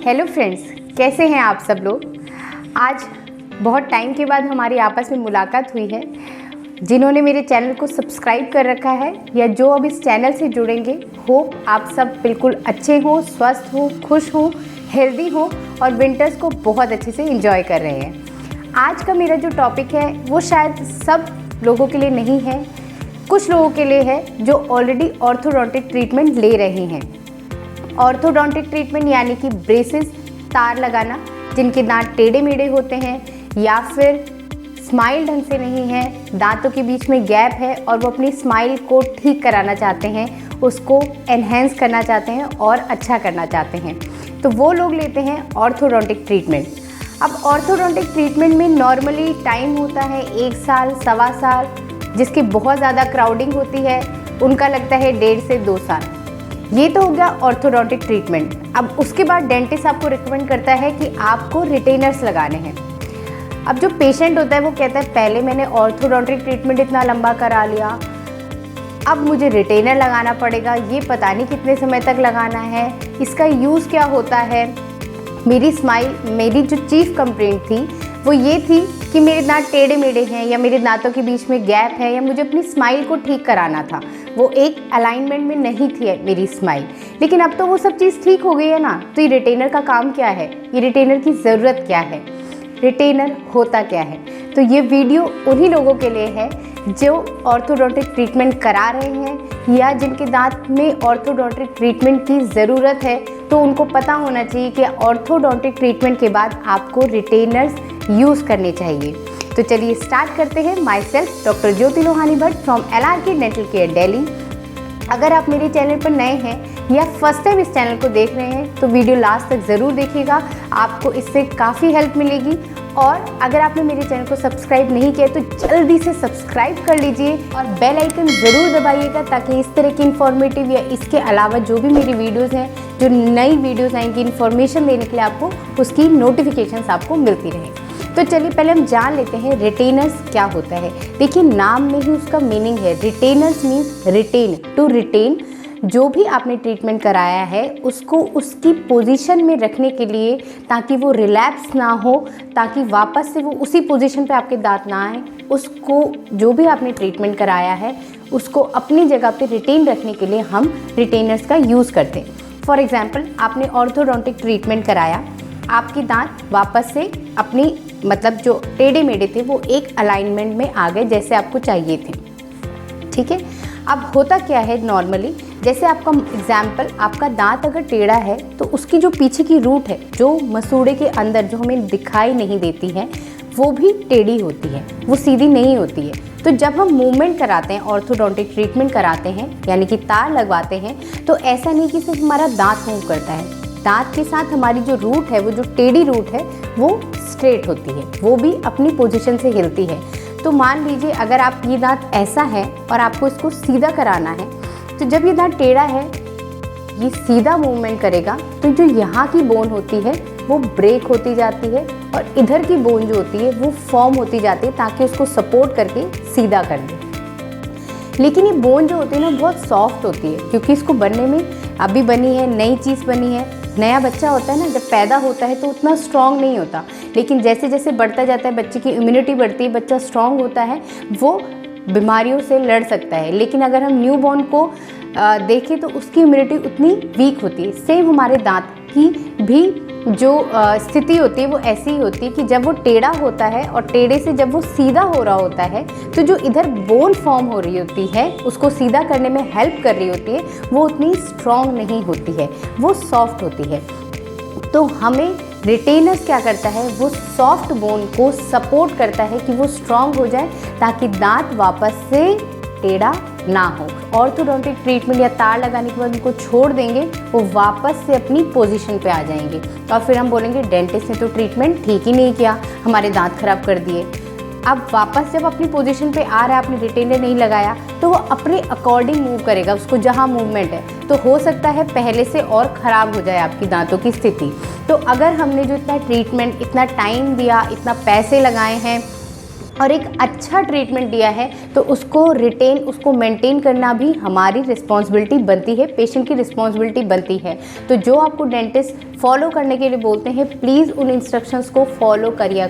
Hello friends, कैसे हैं आप सब लोग। आज बहुत टाइम के बाद हमारी आपस में मुलाकात हुई है। जिन्होंने मेरे चैनल को सब्सक्राइब कर रखा है या जो अब इस चैनल से जुड़ेंगे, होप आप सब बिल्कुल अच्छे हो, स्वस्थ हो, खुश हो, हेल्दी हो और विंटर्स को बहुत अच्छे से एंजॉय कर रहे हैं। आज का मेरा जो टॉपिक है वो शायद सब लोगों के लिए नहीं है, कुछ लोगों के लिए है जो ऑलरेडी ऑर्थोडोंटिक ट्रीटमेंट ले रहे हैं। ऑर्थोडोंटिक ट्रीटमेंट यानी कि ब्रेसेस, तार लगाना, जिनके दांत टेढ़े मेढ़े होते हैं या फिर स्माइल ढंग से नहीं है, दांतों के बीच में गैप है और वो अपनी स्माइल को ठीक कराना चाहते हैं, उसको एनहेंस करना चाहते हैं और अच्छा करना चाहते हैं, तो वो लोग लेते हैं ऑर्थोडोंटिक ट्रीटमेंट। अब ऑर्थोडोंटिक ट्रीटमेंट में नॉर्मली टाइम होता है 1 साल, सवा साल, जिसकी बहुत ज़्यादा क्राउडिंग होती है, उनका लगता है 1.5 से 2 साल। ये तो हो गया ऑर्थोडोंटिक ट्रीटमेंट। अब उसके बाद डेंटिस्ट आपको रिकमेंड करता है कि आपको रिटेनर्स लगाने हैं। अब जो पेशेंट होता है वो कहता है पहले मैंने ऑर्थोडोंटिक ट्रीटमेंट इतना लंबा करा लिया, अब मुझे रिटेनर लगाना पड़ेगा, ये पता नहीं कितने समय तक लगाना है, इसका यूज़ क्या होता है। मेरी जो चीफ कंप्लेंट थी वो ये थी कि मेरे दांत टेढ़े मेढ़े हैं या मेरे दांतों के बीच में गैप है या मुझे अपनी स्माइल को ठीक कराना था, वो एक अलाइनमेंट में नहीं थी मेरी स्माइल। लेकिन अब तो वो सब चीज़ ठीक हो गई है ना, तो ये रिटेनर का काम क्या है, ये रिटेनर की ज़रूरत क्या है, रिटेनर होता क्या है। तो ये वीडियो उन्हीं लोगों के लिए है जो ऑर्थोडोंटिक ट्रीटमेंट करा रहे हैं या जिनके दांत में ऑर्थोडोंटिक ट्रीटमेंट की ज़रूरत है, तो उनको पता होना चाहिए कि ऑर्थोडोंटिक ट्रीटमेंट के बाद आपको रिटेनर्स यूज़ करने चाहिए। तो चलिए स्टार्ट करते हैं। My self doctor Jyoti Lohani Bhatt from LRK dental care Delhi. अगर आप मेरे चैनल पर नए हैं या फर्स्ट टाइम इस चैनल को देख रहे हैं तो वीडियो लास्ट तक ज़रूर देखिएगा, आपको इससे काफ़ी हेल्प मिलेगी। और अगर आपने मेरे चैनल को सब्सक्राइब नहीं किया तो जल्दी से सब्सक्राइब कर लीजिए और बेल आइकन ज़रूर दबाइएगा, ताकि इस तरह की इन्फॉर्मेटिव या इसके अलावा जो भी मेरी वीडियोज़ हैं, जो नई वीडियोज़ आएंगी इन्फॉर्मेशन देने के लिए, आपको उसकी नोटिफिकेशंस आपको मिलती रहे। तो चलिए पहले हम जान लेते हैं रिटेनर्स क्या होता है। देखिए नाम में ही उसका मीनिंग है, retainers means retain, to retain. जो भी आपने ट्रीटमेंट कराया है उसको उसकी पोजीशन में रखने के लिए, ताकि वो रिलैप्स ना हो, ताकि वापस से वो उसी पोजीशन पे आपके दांत ना आए, उसको जो भी आपने ट्रीटमेंट कराया है उसको अपनी जगह पे रिटेन रखने के लिए हम रिटेनर्स का यूज़ करते हैं। फॉर एग्जाम्पल, आपने ऑर्थोडोंटिक ट्रीटमेंट कराया, आपके दांत वापस से अपनी मतलब जो टेढ़े मेढ़े थे वो एक अलाइनमेंट में आ गए जैसे आपको चाहिए थे, ठीक है। अब होता क्या है नॉर्मली, जैसे आपका एग्जाम्पल, आपका दांत अगर टेढ़ा है तो उसकी जो पीछे की रूट है, जो मसूड़े के अंदर जो हमें दिखाई नहीं देती है, वो भी टेढ़ी होती है, वो सीधी नहीं होती है। तो जब हम मूवमेंट कराते हैं, ऑर्थोडोंटिक ट्रीटमेंट कराते हैं यानी कि तार लगवाते हैं, तो ऐसा नहीं कि सिर्फ हमारा दांत मूव करता है, दांत के साथ हमारी जो रूट है, वो जो टेढ़ी रूट है वो स्ट्रेट होती है, वो भी अपनी पोजीशन से हिलती है। तो मान लीजिए अगर आप ये दांत ऐसा है और आपको इसको सीधा कराना है, तो जब ये दांत टेढ़ा है, ये सीधा मूवमेंट करेगा, तो जो यहाँ की बोन होती है वो ब्रेक होती जाती है और इधर की बोन जो होती है वो फॉर्म होती जाती है, ताकि उसको सपोर्ट करके सीधा कर दे। लेकिन ये बोन जो होती है ना बहुत सॉफ्ट होती है, क्योंकि इसको बनने में अभी बनी है, नई चीज़ बनी है। नया बच्चा होता है ना, जब पैदा होता है तो उतना स्ट्रॉन्ग नहीं होता, लेकिन जैसे जैसे बढ़ता जाता है, बच्चे की इम्यूनिटी बढ़ती है, बच्चा स्ट्रॉन्ग होता है, वो बीमारियों से लड़ सकता है। लेकिन अगर हम न्यू बॉर्न को देखें तो उसकी इम्यूनिटी उतनी वीक होती है। सेम हमारे दांत की भी जो स्थिति होती है वो ऐसी ही होती है कि जब वो टेढ़ा होता है और टेढ़े से जब वो सीधा हो रहा होता है, तो जो इधर बोन फॉर्म हो रही होती है, उसको सीधा करने में हेल्प कर रही होती है, वो उतनी स्ट्रॉन्ग नहीं होती है, वो सॉफ्ट होती है। तो हमें रिटेनर्स क्या करता है, वो सॉफ्ट बोन को सपोर्ट करता है कि वो स्ट्रॉन्ग हो जाए, ताकि दांत वापस से टेढ़ा ना हो। ऑर्थोडोंटिक ट्रीटमेंट या तार लगाने के बाद उनको छोड़ देंगे, वो वापस से अपनी पोजीशन पे आ जाएंगे और फिर हम बोलेंगे डेंटिस्ट ने तो ट्रीटमेंट ठीक ही नहीं किया, हमारे दांत खराब कर दिए। अब वापस जब अपनी पोजीशन पे आ रहा है, आपने रिटेनर नहीं लगाया, तो वो अपने अकॉर्डिंग मूव करेगा, उसको जहाँ मूवमेंट है, तो हो सकता है पहले से और ख़राब हो जाए आपकी दांतों की स्थिति। तो अगर हमने जो इतना ट्रीटमेंट, इतना टाइम दिया, इतना पैसे लगाए हैं, और एक अच्छा ट्रीटमेंट दिया है तो उसको मेंटेन करना भी हमारी रिस्पॉन्सिबिलिटी बनती है, पेशेंट की रिस्पॉन्सिबिलिटी बनती है। तो जो आपको डेंटिस्ट फॉलो करने के लिए बोलते हैं, प्लीज़ उन इंस्ट्रक्शंस को फॉलो करिए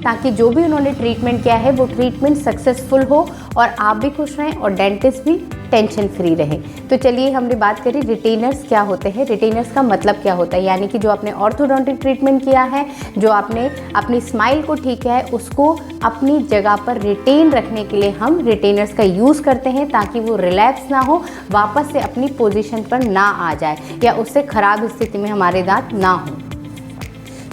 ताकि जो भी उन्होंने ट्रीटमेंट किया है वो ट्रीटमेंट सक्सेसफुल हो और आप भी खुश रहें और डेंटिस्ट भी टेंशन फ्री रहे। तो चलिए हमने बात करी रिटेनर्स क्या होते हैं, रिटेनर्स का मतलब क्या होता है। यानी कि जो आपने ऑर्थोडोंटिक ट्रीटमेंट किया है, जो आपने अपनी स्माइल को ठीक किया है, उसको अपनी जगह पर रिटेन रखने के लिए हम रिटेनर्स का यूज़ करते हैं ताकि वो रिलैप्स ना हो, वापस से अपनी पोजीशन पर ना आ जाए या उससे ख़राब स्थिति में हमारे दांत ना हो।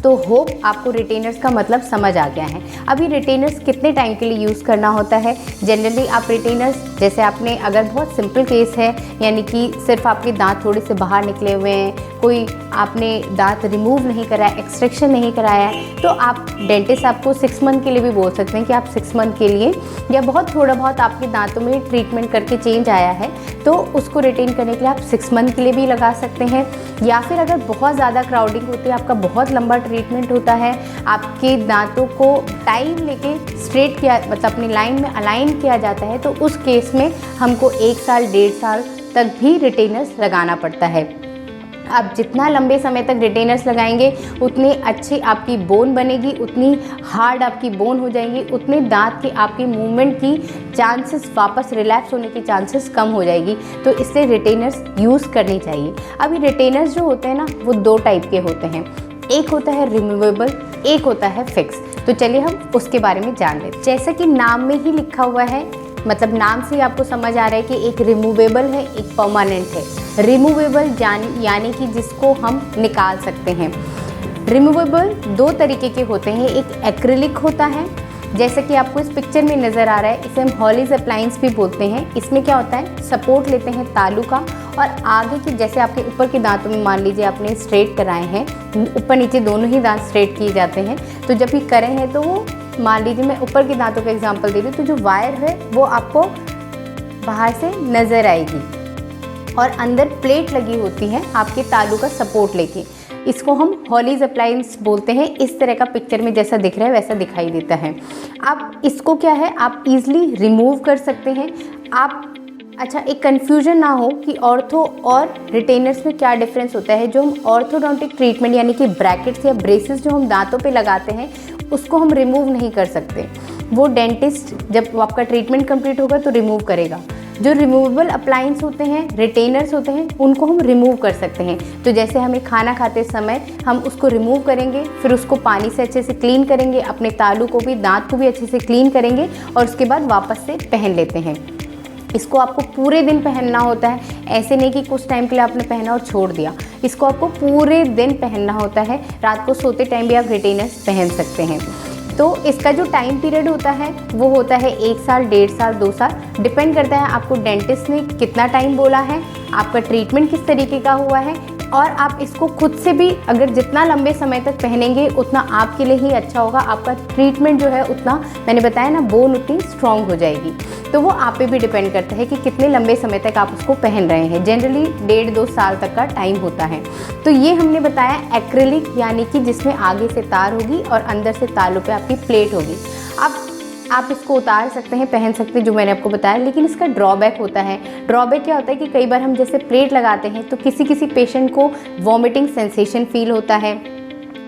तो होप आपको रिटेनर्स का मतलब समझ आ गया है। अब ये रिटेनर्स कितने टाइम के लिए यूज़ करना होता है। जनरली आप रिटेनर्स, जैसे आपने अगर बहुत सिंपल केस है, यानी कि सिर्फ आपके दांत थोड़े से बाहर निकले हुए हैं, कोई आपने दांत रिमूव नहीं कराया, एक्सट्रैक्शन नहीं कराया है, तो आप डेंटिस्ट आपको 6 मंथ के लिए भी बोल सकते हैं कि आप 6 मंथ के लिए, या बहुत थोड़ा बहुत आपके दांतों में ट्रीटमेंट करके चेंज आया है तो उसको रिटेन करने के लिए आप 6 मंथ के लिए भी लगा सकते हैं। या फिर अगर बहुत ज़्यादा क्राउडिंग होती है, आपका बहुत लंबा ट्रीटमेंट होता है, आपके दांतों को टाइम लेके स्ट्रेट किया, मतलब अपनी लाइन में अलाइन किया जाता है, तो उस केस में हमको 1 साल 1.5 साल तक भी रिटेनर्स लगाना पड़ता है। आप जितना लंबे समय तक रिटेनर्स लगाएंगे उतनी अच्छी आपकी बोन बनेगी, उतनी हार्ड आपकी बोन हो जाएंगी, उतने दांत की आपकी मूवमेंट की चांसेस, वापस रिलैप्स होने की चांसेस कम हो जाएगी। तो इसलिए रिटेनर्स यूज़ करनी चाहिए। अब ये रिटेनर्स जो होते हैं ना, वो 2 टाइप के होते हैं, एक होता है रिमूवेबल, एक होता है फिक्स। तो चलिए हम उसके बारे में जान लेते हैं। जैसा कि नाम में ही लिखा हुआ है, मतलब नाम से ही आपको समझ आ रहा है कि एक रिमूवेबल है, एक परमानेंट है। रिमूवेबल यानी कि जिसको हम निकाल सकते हैं। रिमूवेबल 2 तरीके के होते हैं, एक एक्रिलिक होता है, जैसे कि आपको इस पिक्चर में नज़र आ रहा है, इसे हम हॉलीज अप्लायंस भी बोलते हैं। इसमें क्या होता है, सपोर्ट लेते हैं तालू का और आगे की, जैसे आपके ऊपर के दांतों में मान लीजिए आपने स्ट्रेट कराए हैं, ऊपर नीचे दोनों ही दांत स्ट्रेट किए जाते हैं, तो जब भी करें हैं तो वो, मान लीजिए मैं ऊपर के दांतों का एग्जांपल दे रही हूँ, तो जो वायर है वो आपको बाहर से नज़र आएगी और अंदर प्लेट लगी होती है आपके तालू का सपोर्ट लेके। इसको हम हॉलीज अप्लायंस बोलते हैं। इस तरह का पिक्चर में जैसा दिख रहा है वैसा दिखाई देता है। आप इसको क्या है, आप इजीली रिमूव कर सकते हैं। आप अच्छा, एक कन्फ्यूजन ना हो कि ऑर्थो और रिटेनर्स में क्या डिफरेंस होता है। जो हम ऑर्थोडोंटिक ट्रीटमेंट यानी कि ब्रैकेट्स या ब्रेसेस जो हम दांतों पे लगाते हैं, उसको हम रिमूव नहीं कर सकते। वो डेंटिस्ट जब आपका ट्रीटमेंट कंप्लीट होगा तो रिमूव करेगा। जो रिमूवेबल अप्लायंस होते हैं, रिटेनर्स होते हैं, उनको हम रिमूव कर सकते हैं। तो जैसे हमें खाना खाते समय हम उसको रिमूव करेंगे, फिर उसको पानी से अच्छे से क्लीन करेंगे, अपने तालू को भी, दांत को भी अच्छे से क्लीन करेंगे और उसके बाद वापस से पहन लेते हैं। इसको आपको पूरे दिन पहनना होता है, ऐसे नहीं कि कुछ टाइम के लिए आपने पहना और छोड़ दिया। इसको आपको पूरे दिन पहनना होता है। रात को सोते टाइम भी आप रिटेनर्स पहन सकते हैं। तो इसका जो टाइम पीरियड होता है वो होता है 1 साल, 1.5 साल, 2 साल, डिपेंड करता है आपको डेंटिस्ट ने कितना टाइम बोला है, आपका ट्रीटमेंट किस तरीके का हुआ है, और आप इसको खुद से भी अगर जितना लंबे समय तक पहनेंगे उतना आपके लिए ही अच्छा होगा। आपका ट्रीटमेंट जो है उतना, मैंने बताया ना, बोन उतनी स्ट्रॉन्ग हो जाएगी। तो वो आप पे भी डिपेंड करता है कि कितने लंबे समय तक आप उसको पहन रहे हैं। जनरली 1.5-2 साल तक का टाइम होता है। तो ये हमने बताया एक्रिलिक, यानी कि जिसमें आगे से तार होगी और अंदर से तालू पे आपकी प्लेट होगी। अब आप इसको उतार सकते हैं, पहन सकते हैं, जो मैंने आपको बताया। लेकिन इसका ड्रॉबैक होता है। ड्रॉबैक क्या होता है कि कई बार हम जैसे प्लेट लगाते हैं तो किसी पेशेंट को वॉमिटिंग सेंसेशन फील होता है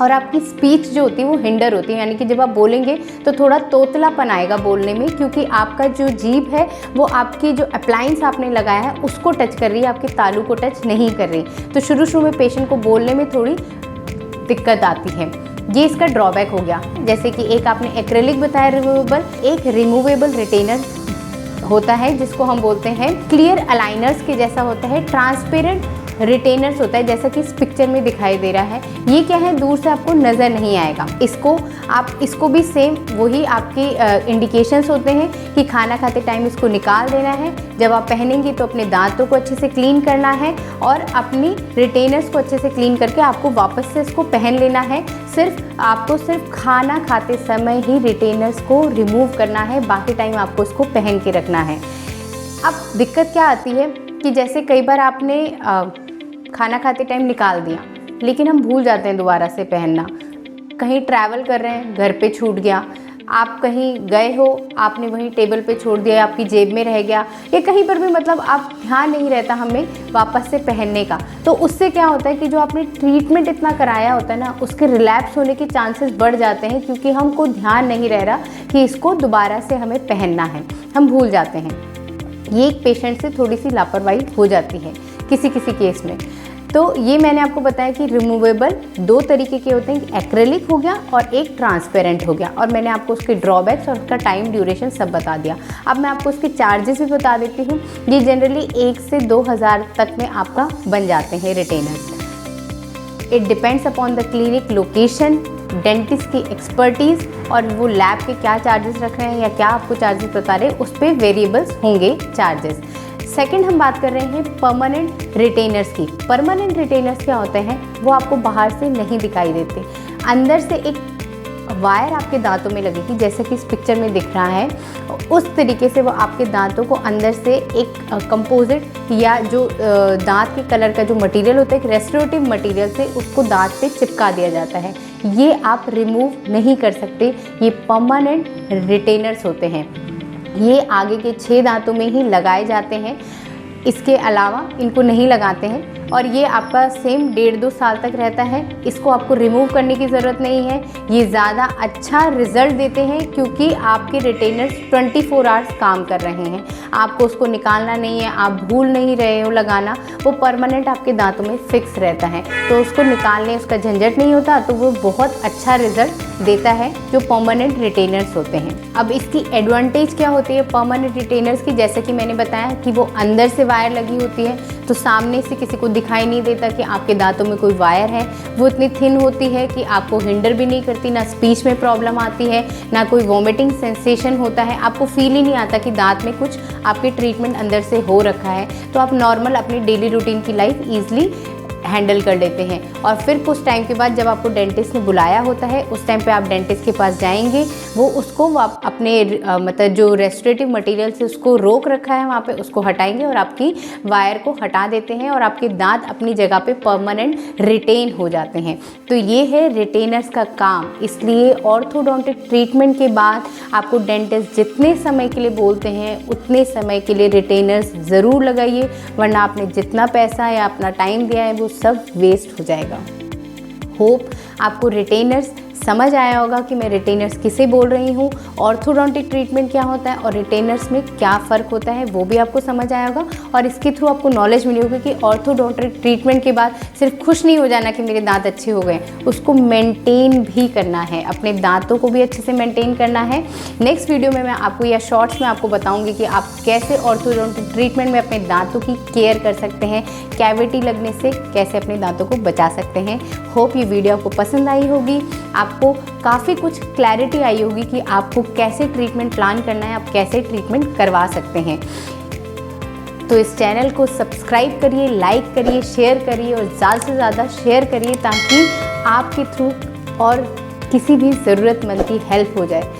और आपकी स्पीच जो होती है वो हिंडर होती है, यानी कि जब आप बोलेंगे तो थोड़ा तोतलापन आएगा बोलने में, क्योंकि आपका जो जीभ है वो आपकी जो अप्लायंस आपने लगाया है उसको टच कर रही है, आपके तालू को टच नहीं कर रही। तो शुरू में पेशेंट को बोलने में थोड़ी दिक्कत आती है। ये इसका ड्रॉबैक हो गया। जैसे कि एक आपने एक्रेलिक बताया रिमूवेबल, एक रिमूवेबल रिटेनर होता है जिसको हम बोलते हैं क्लियर अलाइनर्स के जैसा होता है, ट्रांसपेरेंट रिटेनर्स होता है, जैसा कि इस पिक्चर में दिखाई दे रहा है। ये क्या है, दूर से आपको नज़र नहीं आएगा। इसको भी सेम वही आपके इंडिकेशंस होते हैं कि खाना खाते टाइम इसको निकाल देना है। जब आप पहनेंगे तो अपने दांतों को अच्छे से क्लीन करना है और अपनी रिटेनर्स को अच्छे से क्लीन करके आपको वापस से इसको पहन लेना है। आपको सिर्फ खाना खाते समय ही रिटेनर्स को रिमूव करना है, बाकी टाइम आपको इसको पहन के रखना है। अब दिक्कत क्या आती है कि जैसे कई बार आपने खाना खाते टाइम निकाल दिया, लेकिन हम भूल जाते हैं दोबारा से पहनना। कहीं ट्रैवल कर रहे हैं, घर पे छूट गया, आप कहीं गए हो, आपने वहीं टेबल पे छोड़ दिया, आपकी जेब में रह गया, या कहीं पर भी मतलब आप ध्यान नहीं रहता हमें वापस से पहनने का, तो उससे क्या होता है कि जो आपने ट्रीटमेंट इतना कराया होता है ना, उसके रिलैप्स होने के चांसेस बढ़ जाते हैं, क्योंकि हमको ध्यान नहीं रह रहा कि इसको दोबारा से हमें पहनना है, हम भूल जाते हैं। ये एक पेशेंट से थोड़ी सी लापरवाही हो जाती है किसी किसी केस में। तो ये मैंने आपको बताया कि रिमूवेबल 2 तरीके के होते हैं, एक्रेलिक हो गया और एक ट्रांसपेरेंट हो गया, और मैंने आपको उसके ड्रॉबैक्स और उसका टाइम ड्यूरेशन सब बता दिया। अब मैं आपको उसके चार्जेस भी बता देती हूँ। ये जनरली 1 से 2,000 तक में आपका बन जाते हैं retainers. It depends upon the clinic location, dentist की एक्सपर्टीज़, और वो लैब के क्या चार्जेस रख रहे हैं या क्या आपको चार्जेस बता रहे हैं, उस पर वेरिएबल्स होंगे चार्जेस। सेकंड हम बात कर रहे हैं परमानेंट रिटेनर्स की। परमानेंट रिटेनर्स क्या होते हैं, वो आपको बाहर से नहीं दिखाई देते, अंदर से एक वायर आपके दांतों में लगेगी, जैसे कि इस पिक्चर में दिख रहा है, उस तरीके से वो आपके दांतों को अंदर से एक कंपोजिट या जो दांत के कलर का जो मटेरियल होता है, एक रेस्टोरेटिव मटेरियल से उसको दांत पे चिपका दिया जाता है। ये आप रिमूव नहीं कर सकते, ये परमानेंट रिटेनर्स होते हैं। ये आगे के 6 दांतों में ही लगाए जाते हैं, इसके अलावा इनको नहीं लगाते हैं, और ये आपका सेम 1.5-2 साल तक रहता है। इसको आपको रिमूव करने की ज़रूरत नहीं है। ये ज़्यादा अच्छा रिज़ल्ट देते हैं क्योंकि आपके रिटेनर्स 24 आवर्स काम कर रहे हैं, आपको उसको निकालना नहीं है, आप भूल नहीं रहे हो लगाना, वो परमानेंट आपके दांतों में फिक्स रहता है, तो उसको निकालने उसका झंझट नहीं होता, तो वो बहुत अच्छा रिज़ल्ट देता है जो परमानेंट रिटेनर्स होते हैं। अब इसकी एडवांटेज क्या होती है परमानेंट रिटेनर्स की, जैसे कि मैंने बताया कि वो अंदर से वायर लगी होती है, तो सामने से किसी को दिखाई नहीं देता कि आपके दांतों में कोई वायर है। वो इतनी थिन होती है कि आपको हिंडर भी नहीं करती, ना स्पीच में प्रॉब्लम आती है, ना कोई वॉमिटिंग सेंसेशन होता है, आपको फील ही नहीं आता कि दांत में कुछ आपके ट्रीटमेंट अंदर से हो रखा है, तो आप नॉर्मल अपनी डेली रूटीन की लाइफ ईजिली हैंडल कर लेते हैं। और फिर कुछ टाइम के बाद जब आपको डेंटिस्ट ने बुलाया होता है, उस टाइम पे आप डेंटिस्ट के पास जाएंगे, वो उसको अपने मतलब जो रेस्टोरेटिव मटेरियल से उसको रोक रखा है वहाँ पे, उसको हटाएंगे और आपकी वायर को हटा देते हैं, और आपके दांत अपनी जगह पे परमानेंट रिटेन हो जाते हैं। तो ये है रिटेनर्स का काम। इसलिए ऑर्थोडोंटिक ट्रीटमेंट के बाद आपको डेंटिस्ट जितने समय के लिए बोलते हैं उतने समय के लिए रिटेनर्स ज़रूर लगाइए, वरना आपने जितना पैसा या अपना टाइम दिया है वो सब वेस्ट हो जाएगा। होप आपको रिटेनर्स समझ आया होगा कि मैं रिटेनर्स किसे बोल रही हूँ, ऑर्थोडोंटिक ट्रीटमेंट क्या होता है और रिटेनर्स में क्या फ़र्क होता है, वो भी आपको समझ आया होगा, और इसके थ्रू आपको नॉलेज मिली होगी कि ऑर्थोडोंटिक ट्रीटमेंट के बाद सिर्फ खुश नहीं हो जाना कि मेरे दांत अच्छे हो गए, उसको मेंटेन भी करना है, अपने दांतों को भी अच्छे से मेंटेन करना है। नेक्स्ट वीडियो में मैं आपको या शॉर्ट्स में आपको बताऊँगी कि आप कैसे ऑर्थोडोंटिक ट्रीटमेंट में अपने दांतों की केयर कर सकते हैं, कैविटी लगने से कैसे अपने दांतों को बचा सकते हैं। होप ये वीडियो आपको पसंद आई होगी, आपको काफ़ी कुछ क्लैरिटी आई होगी कि आपको कैसे ट्रीटमेंट प्लान करना है, आप कैसे ट्रीटमेंट करवा सकते हैं। तो इस चैनल को सब्सक्राइब करिए, लाइक करिए, शेयर करिए और ज़्यादा से ज़्यादा शेयर करिए, ताकि आपके थ्रू और किसी भी ज़रूरतमंद की हेल्प हो जाए।